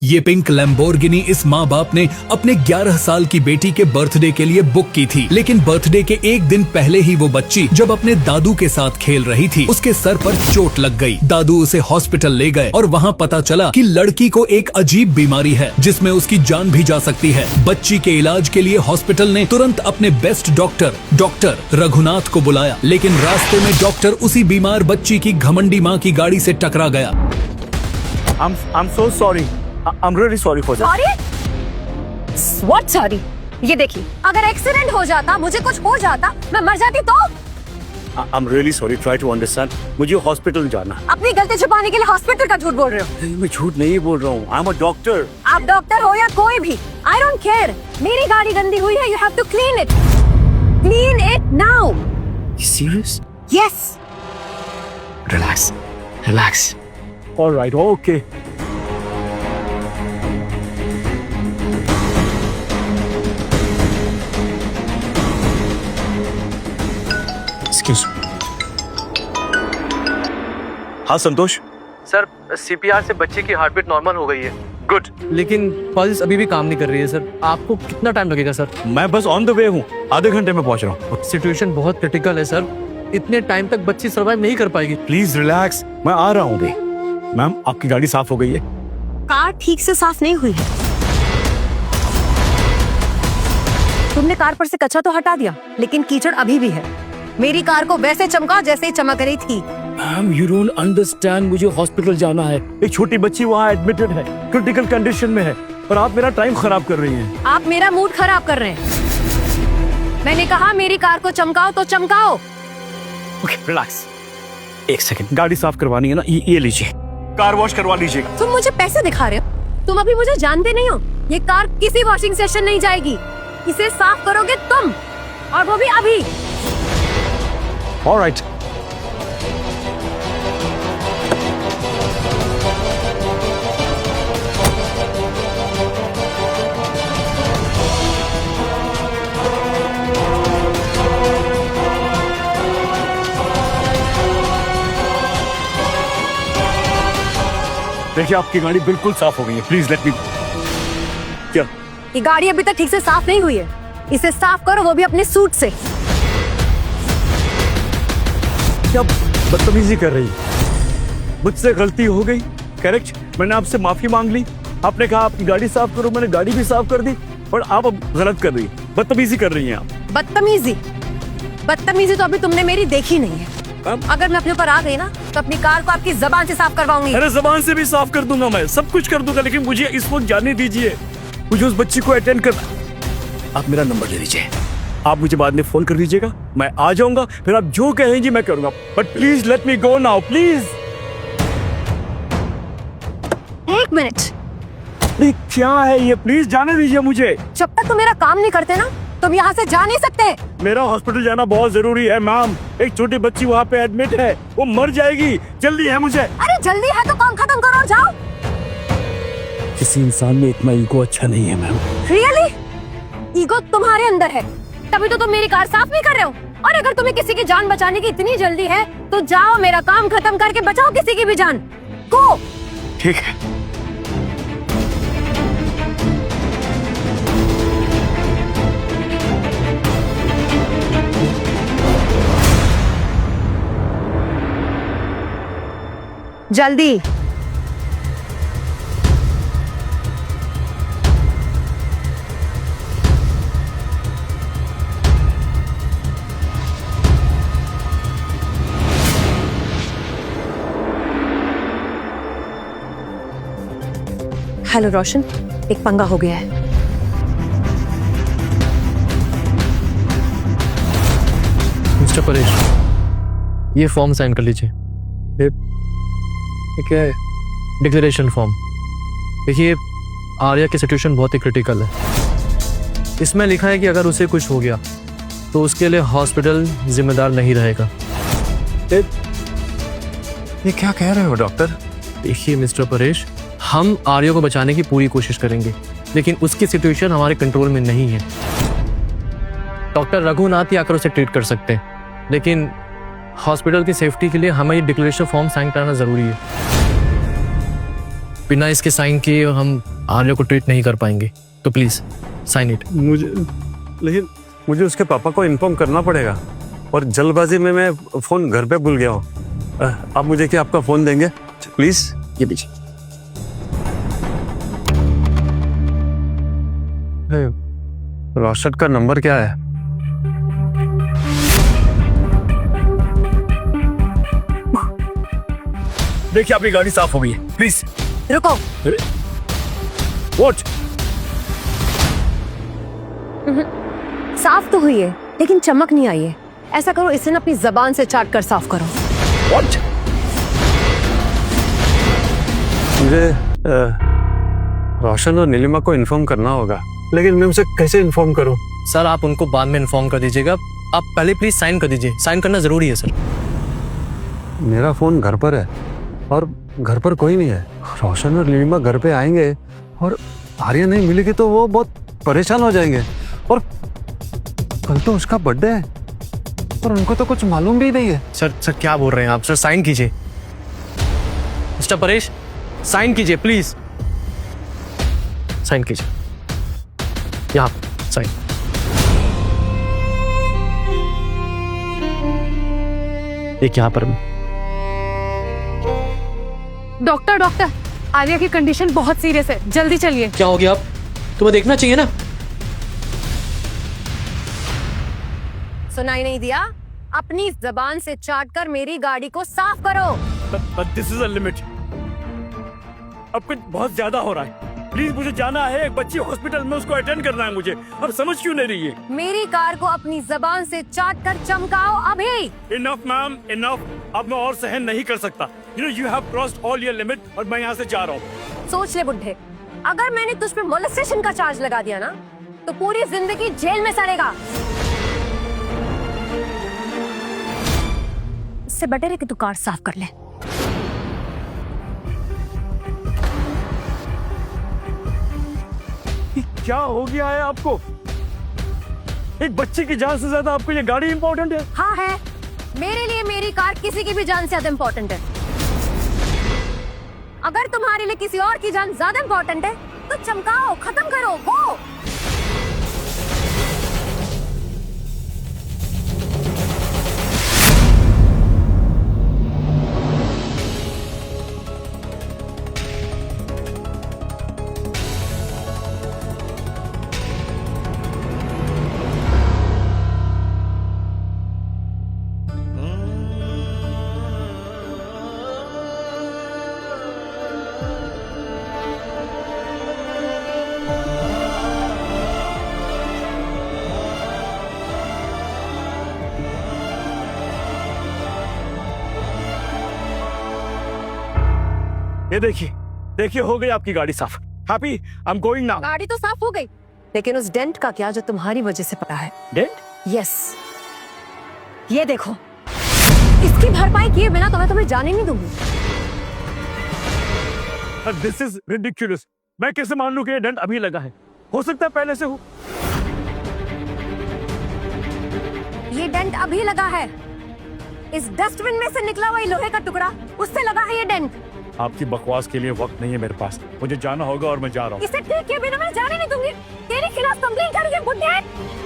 ये pink Lamborghini इस माँ बाप ने अपने 11 साल की बेटी के बर्थडे के लिए बुक की थी, लेकिन बर्थडे के एक दिन पहले ही वो बच्ची जब अपने दादू के साथ खेल रही थी, उसके सर पर चोट लग गई। दादू उसे हॉस्पिटल ले गए और वहाँ पता चला कि लड़की को एक अजीब बीमारी है जिसमें उसकी जान भी जा सकती है। बच्ची के इलाज के लिए हॉस्पिटल ने तुरंत अपने बेस्ट डॉक्टर रघुनाथ को बुलाया, लेकिन रास्ते में डॉक्टर उसी बीमार बच्ची की घमंडी माँ की गाड़ी से टकरा गया। I'm so sorry. I'm really sorry for that. Sorry? What sorry? ये देखिए, अगर एक्सीडेंट हो जाता, मुझे कुछ हो जाता, मैं मर जाती तो? I'm really sorry. Try to understand. मुझे हॉस्पिटल जाना। अपनी गलती छुपाने के लिए हॉस्पिटल का झूठ बोल रहे हो? नहीं, मैं झूठ नहीं बोल रहा हूँ। I'm a doctor. आप डॉक्टर हो या कोई भी, I don't care. मेरी गाड़ी गंदी हुई है, you have to clean it. Clean it now. You serious? Yes. Relax. All right. Okay. Excuse me. हाँ संतोष। सर सीपीआर से बच्ची की हार्ट बीट नॉर्मल हो गई है। गुड। लेकिन पल्स अभी भी काम नहीं कर रही है सर। आपको कितना टाइम लगेगा सर? मैं बस ऑन द वे हूँ, आधे घंटे में पहुँच रहा हूँ। सिचुएशन बहुत क्रिटिकल है सर, इतने टाइम तक बच्ची सर्वाइव नहीं कर पाएगी। प्लीज रिलैक्स, मैं आ रहा हूँ अभी। मैम आपकी गाड़ी साफ हो गई है? कार ठीक से साफ नहीं हुई है। तुमने कार पर से कचरा तो हटा दिया, लेकिन कीचड़ अभी भी है। मेरी कार को वैसे चमका जैसे ही चमक रही थी। मैम यू डोंट अंडरस्टैंड, मुझे हॉस्पिटल जाना है। एक छोटी बच्ची वहाँ एडमिटेड है, क्रिटिकल कंडीशन में है, और आप मेरा टाइम खराब कर रही हैं। आप मेरा मूड खराब कर रहे हैं। मैंने कहा मेरी कार को चमकाओ तो चमकाओ। Okay relax. एक सेकंड, गाड़ी साफ करवानी है ना, ये लीजिए, कार वॉश करवा लीजिएगा। तुम मुझे पैसे दिखा रहे हो? तुम अभी मुझे जानते नहीं हो। ये कार किसी वॉशिंग सेशन नहीं जाएगी, इसे साफ करोगे तुम, और वो भी अभी। ऑलराइट। देखिए आपकी गाड़ी बिल्कुल साफ हो गई है, प्लीज लेट मी। क्या? ये गाड़ी अभी तक ठीक से साफ नहीं हुई है, इसे साफ करो, वो भी अपने सूट से। क्या बदतमीजी कर रही है? मुझसे गलती हो गई, करेक्ट। मैंने आपसे माफी मांग ली, आपने कहा आपकी गाड़ी साफ करो, मैंने गाड़ी भी साफ कर दी, और आप अब गलत कर रही है, बदतमीजी कर रही हैं आप। बदतमीजी तो अभी तुमने मेरी देखी नहीं है। अगर मैं अपने ऊपर आ गई ना, तो अपनी कार को आपकी जबान से साफ करवाऊंगी। अरे जबान से भी साफ कर दूंगा, मैं सब कुछ कर दूंगा, लेकिन मुझे इस वक्त जाने दीजिए, मुझे उस बच्ची को अटेंड करना। आप मेरा नंबर ले लीजिए, आप मुझे बाद में फोन कर दीजिएगा, मैं आ जाऊंगा, फिर आप जो कहेंगी मैं करूंगा, but please let me go now please. एक मिनट। क्या है ये, प्लीज जाने दीजिए मुझे। जब तक तुम मेरा काम नहीं करते ना, तुम यहाँ से जा नहीं सकते। मेरा हॉस्पिटल जाना बहुत जरूरी है मैम, एक छोटी बच्ची वहाँ पे एडमिट है, वो मर जाएगी, जल्दी है मुझे। अरे जल्दी है तो काम खत्म करो, जाओ। किसी इंसान में इतना ईगो अच्छा नहीं है मैम। रियली? ईगो तुम्हारे अंदर है, तभी तो तुम मेरी कार साफ नहीं कर रहे हो। और अगर तुम्हें किसी की जान बचाने की इतनी जल्दी है, तो जाओ मेरा काम खत्म करके बचाओ किसी की भी जान। गो। ठीक है। जल्दी। हेलो रोशन, एक पंगा हो गया है। मिस्टर परेश, ये फॉर्म साइन कर लीजिए। ये क्या है? Declaration form. देखिए आर्या की सिचुएशन बहुत ही क्रिटिकल है, इसमें लिखा है कि अगर उसे कुछ हो गया तो उसके लिए हॉस्पिटल जिम्मेदार नहीं रहेगा। ये क्या कह रहे हो डॉक्टर? देखिए मिस्टर परेश, हम आर्या को बचाने की पूरी कोशिश करेंगे, लेकिन उसकी सिचुएशन हमारे कंट्रोल में नहीं है। डॉक्टर रघुनाथ ही आकर उसे ट्रीट कर सकते हैं, लेकिन हॉस्पिटल की सेफ्टी के लिए हमें ये डिक्लेरेशन फॉर्म साइन कराना जरूरी है। बिना इसके साइन किए हम आर्या को ट्रीट नहीं कर पाएंगे, तो प्लीज साइन इट। लेकिन मुझे उसके पापा को इन्फॉर्म करना पड़ेगा और जल्दबाजी में मैं फोन घर पे भूल गया हूँ। आप मुझे क्या आपका फोन देंगे प्लीज? ये लीजिए। रोशद का नंबर क्या है? देखिए आपकी गाड़ी साफ हो गई है, प्लीज रुको। वॉट? साफ तो हुई है लेकिन चमक नहीं आई है। ऐसा करो, इसे ना अपनी जबान से चाट कर साफ करो। वॉट? मुझे रोशन और नीलिमा को इन्फॉर्म करना होगा, लेकिन मैं उनसे कैसे इन्फॉर्म करूं? सर आप उनको बाद में इन्फॉर्म कर दीजिएगा, आप पहले प्लीज साइन कर दीजिए, साइन करना जरूरी है सर। मेरा फोन घर पर है और घर पर कोई नहीं है। रोशन और नीलिमा घर पे आएंगे और आर्या नहीं मिलेगी तो वो बहुत परेशान हो जाएंगे, और कल तो उसका बर्थडे है और उनको तो कुछ मालूम भी नहीं है। सर क्या बोल रहे हैं आप? सर साइन कीजिए। मिस्टर परेश साइन कीजिए प्लीज, साइन कीजिए यहाँ साइन। एक यहाँ पर। डॉक्टर आर्या की कंडीशन बहुत सीरियस है, जल्दी चलिए। क्या हो गया? आप तुम्हें देखना चाहिए ना। सुनाई नहीं दिया? अपनी जबान से चाट कर मेरी गाड़ी को साफ करो। This is a limit. अब कुछ बहुत ज्यादा हो रहा है, प्लीज मुझे जाना है। एक बच्ची हॉस्पिटल में, उसको अटेंड करना है मुझे। अब समझ क्यों नहीं रही है? मेरी कार को अपनी जबान से चाट कर चमकाओ अभी। Enough ma'am, enough. अब मैं और सहन नहीं कर सकता। You have crossed all your limit और मैं यहाँ से जा रहा हूँ। सोच ले बुड्ढे, अगर मैंने तुझ पे मोलेस्टेशन का चार्ज लगा दिया ना तो पूरी जिंदगी जेल में सड़ेगा। इससे बेटर है कि तू कार साफ कर ले। क्या हो गया है आपको? एक बच्चे की जान से ज्यादा आपको ये गाड़ी इंपॉर्टेंट है? हाँ है, मेरे लिए मेरी कार किसी की भी जान से ज्यादा इम्पोर्टेंट है। अगर तुम्हारे लिए किसी और की जान ज्यादा इम्पोर्टेंट है तो चमकाओ, खत्म करो वो। ये देखिए हो गई आपकी गाड़ी साफ। Happy, I am going now. गाड़ी तो साफ हो गई, लेकिन उस डेंट का क्या जो तुम्हारी वजह से पड़ा है? डेंट? यस, ये देखो। इसकी भरपाई किए बिना तो मैं तुम्हें जाने नहीं दूंगी। This is ridiculous. मैं कैसे मान लूं कि ये डेंट अभी लगा है? हो सकता है पहले से हो। ये डेंट अभी लगा है। इस डस्टबिन में से निकला हुआ लोहे का टुकड़ा, उससे लगा है ये डेंट। आपकी बकवास के लिए वक्त नहीं है मेरे पास। मुझे जाना होगा और मैं जा रहा हूँ। इसे ठीक किए बिना मैं जाने नहीं दूंगी। तेरे खिलाफ कंप्लेंट करूंगी बुड्ढे।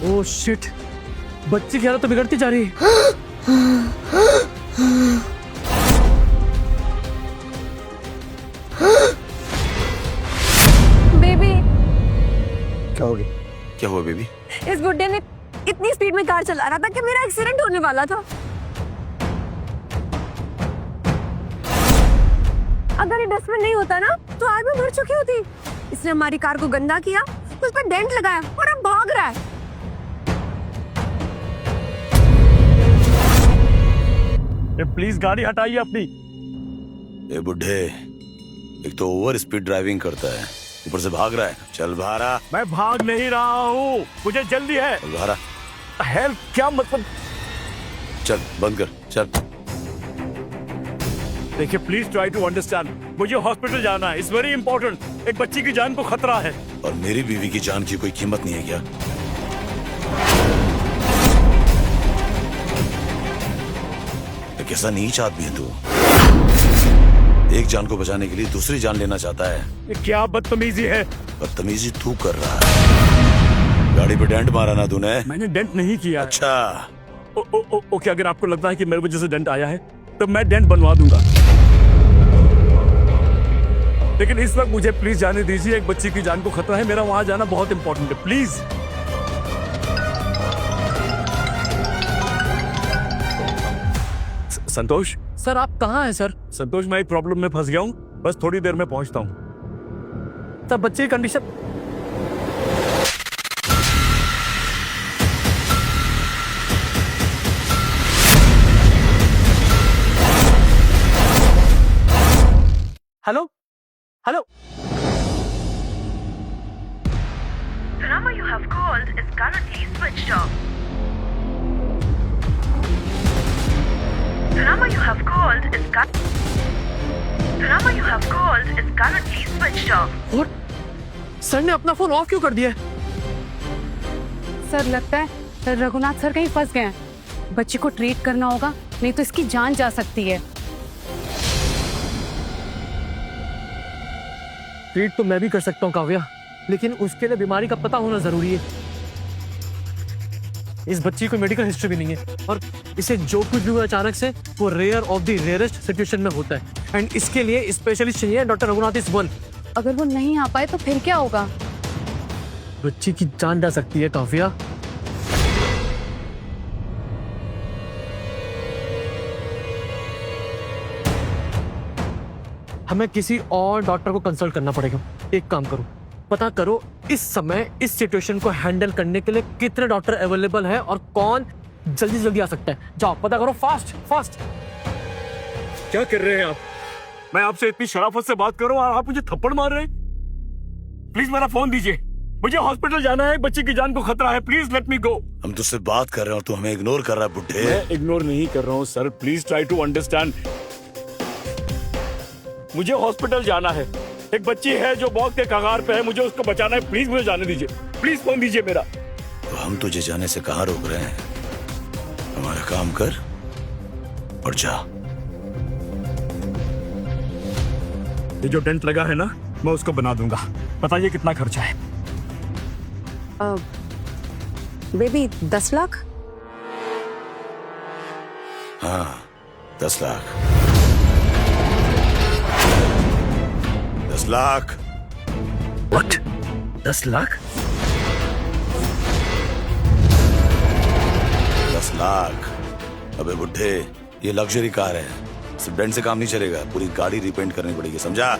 ओह शिट, बच्ची की हालत तो बिगड़ती जा रही है। बेबी, क्या हो गया? क्या हुआ बेबी? इस बुड्ढे ने इतनी स्पीड में कार चला रहा था कि मेरा एक्सीडेंट होने वाला था। अगर ये डस्टबिन नहीं होता ना तो आज मैं मर चुकी होती। इसने हमारी कार को गंदा किया, उस पर डेंट लगाया और अब भाग रहा है। प्लीज गाड़ी हटाइए अपनी। ए बुढ़े, एक तो ओवर स्पीड ड्राइविंग करता है, ऊपर से भाग रहा है। चल भारा। मैं भाग नहीं रहा हूँ, मुझे जल्दी है। चल भारा। हेल्प क्या मतलब? चल बंद कर, चल। देखिए प्लीज ट्राई टू अंडरस्टैंड, मुझे हॉस्पिटल जाना है, इट्स वेरी इंपॉर्टेंट। एक बच्ची की जान को खतरा है। और मेरी बीवी की जान की कोई कीमत नहीं है क्या? कैसा नीच आदमी है तू? एक जान को बचाने के लिए दूसरी जान लेना चाहता है। ये क्या बदतमीजी है? बदतमीजी तू कर रहा है। गाड़ी पे डेंट मारा ना तूने? मैंने डेंट नहीं किया। अच्छा। ओके, अगर आपको लगता है कि मेरी वजह से डेंट आया है तो मैं डेंट बनवा दूंगा, लेकिन इस वक्त मुझे प्लीज जाने दीजिए। एक बच्ची की जान को खतरा है, मेरा वहां जाना बहुत इंपॉर्टेंट है, प्लीज। संतोष सर आप कहाँ हैं सर? संतोष, मैं एक प्रॉब्लम में फंस गया हूँ, बस थोड़ी देर में पहुंचता हूँ। सर बच्चे की condition. Hello hello. The number you have called is currently switched off. The number you have called is currently switched off. और सर ने अपना फोन ऑफ क्यों कर दिया? सर लगता है सर रघुनाथ सर कहीं फंस गए हैं। बच्ची को ट्रीट करना होगा, नहीं तो इसकी जान जा सकती है। ट्रीट तो मैं भी कर सकता हूँ काव्या, लेकिन उसके लिए बीमारी का पता होना जरूरी है। इस बच्ची को मेडिकल हिस्ट्री भी नहीं है और इसे जो कुछ भी हुआ अचानक से वो rare of the rarest situation में होता है एंड इसके लिए स्पेशलिस्ट चाहिए। Doctor Raghunath is one. अगर वो नहीं आ पाए तो फिर क्या होगा? बच्ची की जान जा सकती है काव्या। हमें किसी और डॉक्टर को कंसल्ट करना पड़ेगा। एक काम करो, पता करो इस समय इस सिचुएशन को हैंडल करने के लिए कितने डॉक्टर अवेलेबल हैं और कौन जल्दी जल्दी आ सकता है। जाओ पता करो, फास्ट फास्ट। क्या कर रहे हैं आप? मैं आपसे इतनी शराफत से बात कर रहा हूँ और आप मुझे थप्पड़ मार रहे हैं। प्लीज मेरा फोन दीजिए, मुझे हॉस्पिटल जाना है, बच्ची की जान को खतरा है, प्लीज लेट मी गो। हम तुझसे बात कर रहे हैं और तू हमें इग्नोर कर रहा है बुढ़े। मैं इग्नोर नहीं कर रहा हूँ sir, please try to understand. मुझे हॉस्पिटल जाना है, एक बच्ची है जो मौत के कगार पे है, मुझे उसको बचाना है, प्लीज मुझे जाने दीजिए, प्लीज फोन दीजिए मेरा। तो हम तुझे जाने से कहाँ रोक रहे हैं? हमारा काम कर और जा। ये जो डेंट लगा है ना, मैं उसको बना दूंगा। बताइए कितना खर्चा है? बेबी 10 लाख। हाँ 10 लाख। 10 लाख। व्हाट? 10 लाख? 10 लाख। अबे बुढ़े, ये लग्जरी कार है, सिर्फ डेंट से काम नहीं चलेगा, पूरी गाड़ी रिपेंट करनी पड़ेगी, समझा?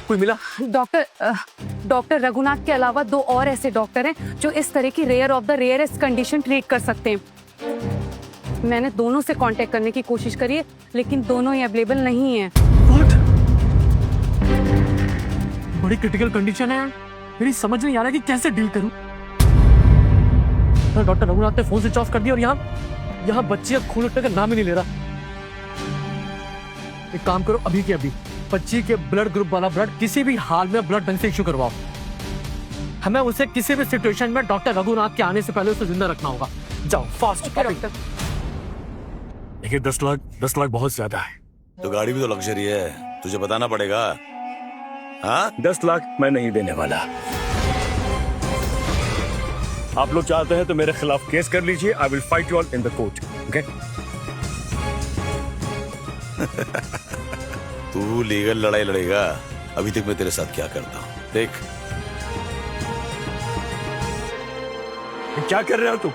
कोई मिला? डॉक्टर रघुनाथ के अलावा 2 और ऐसे डॉक्टर हैं जो इस तरह की rare of the rarest condition treat कर सकते हैं। मैंने दोनों से कांटेक्ट करने की कोशिश करी है, लेकिन दोनों ही अवेलेबल नहीं हैं। What? बड़ी क्रिटिकल कंडीशन है यार, मेरी समझ नहीं आ रहा कि कैसे डील करूं। डॉक्टर रघुनाथ ने फोन स्विच ऑफ कर दिया और यहाँ बच्ची का खून उठने का नाम ही नहीं ले रहा। एक काम करो, अभी के अभी बच्ची के ब्लड ग्रुप वाला ब्लड किसी भी हाल में ब्लड बैंक से इश्यू करवाओ। हमें उसे किसी भी सिचुएशन में डॉक्टर रघुनाथ के आने से पहले उसे जिंदा रखना होगा। जाओ फास्ट। डॉक्टर देखिए 10 लाख बहुत ज्यादा है। तो गाड़ी भी तो लग्जरी है, तुझे बताना पड़ेगा। हाँ 10 लाख मैं नहीं देने वाला। आप लोग चाहते हैं तो मेरे खिलाफ केस कर लीजिए, I will fight you all in the court. Okay? तू लीगल लड़ाई लड़ेगा, अभी तक मैं तेरे साथ क्या करता हूँ देख। क्या कर रहे हो तुम?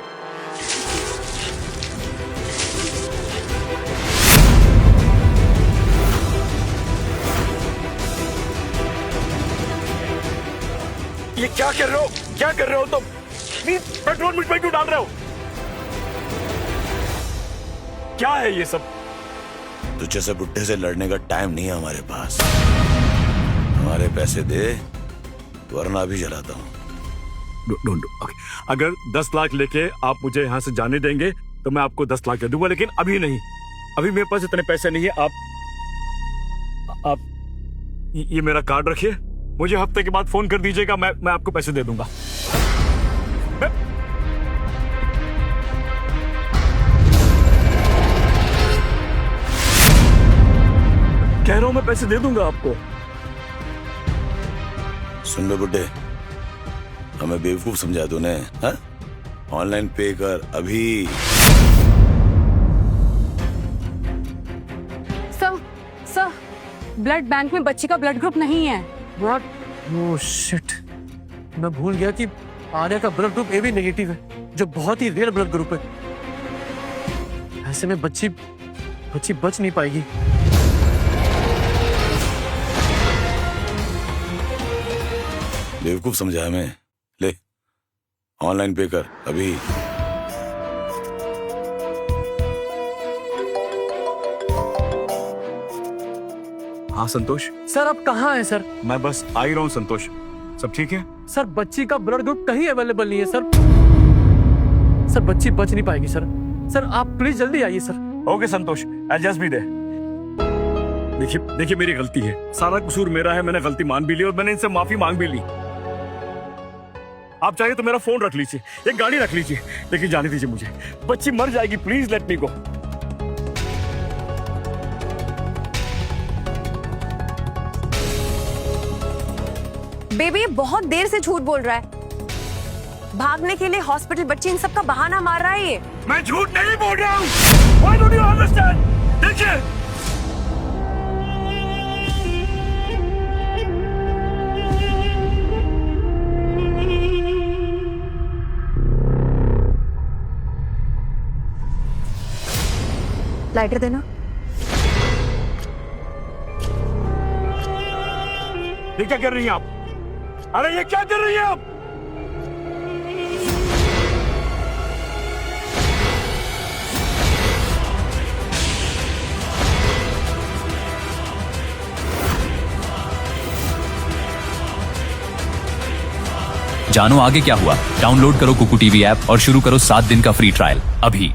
ये क्या कर रहे हो? क्या कर रहे हो तुम? प्लीज पेट्रोल मुझ पे क्यों डाल रहे हो? क्या है ये सब? तुझ जैसे बुढ़े से लड़ने का टाइम नहीं है हमारे पास। हमारे पैसे दे वरना अभी जलाता हूँ। अगर 10 लाख लेके आप मुझे यहाँ से जाने देंगे तो मैं आपको 10 लाख दे दूंगा, लेकिन अभी नहीं। अभी मेरे पास इतने पैसे नहीं है। आप ये मेरा कार्ड रखिए, मुझे हफ्ते के बाद फोन कर दीजिएगा, मैं आपको पैसे दे दूंगा। कह रहा हूं मैं पैसे दे दूंगा आपको। सुन बे बुड्ढे, हमें बेवकूफ समझा तूने, हाँ? ऑनलाइन पे कर अभी। सर ब्लड बैंक में बच्ची का ब्लड ग्रुप नहीं है। व्हाट? ओह शिट, मैं भूल गया कि आर्या का ब्लड ग्रुप AB नेगेटिव है, जो बहुत ही रेयर ब्लड ग्रुप है। ऐसे में बच्ची बच नहीं पाएगी। बेवकूफ समझा हमें। ले ऑनलाइन पे कर अभी। हाँ संतोष, सर आप कहाँ हैं सर? मैं बस आ ही रहा हूँ संतोष। सब ठीक है? सर बच्ची का ब्लड ग्रुप कहीं अवेलेबल नहीं है सर। सर बच्ची बच नहीं पाएगी सर। सर आप प्लीज जल्दी आइए sir. Okay Santosh, I just be there. देखिए मेरी गलती है, सारा कसूर मेरा है। मैंने गलती मान भी ली और मैंने इनसे माफी मांग भी ली। आप चाहिए तो मेरा फोन रख लीजिए, एक गाड़ी रख लीजिए, लेकिन जाने दीजिए मुझे। बच्ची मर जाएगी, please let me go. Baby बहुत देर से झूठ बोल रहा है। भागने के लिए हॉस्पिटल, बच्ची इन सब का बहाना मार रहा है ये। मैं झूठ नहीं बोल रहा हूँ। Why don't you understand? देखिए, लाइटर देना। ये क्या कर रही हैं आप? अरे ये क्या कर रही हैं आप? जानो आगे क्या हुआ? डाउनलोड करो कुकू टीवी ऐप और शुरू करो 7 दिन का फ्री ट्रायल अभी।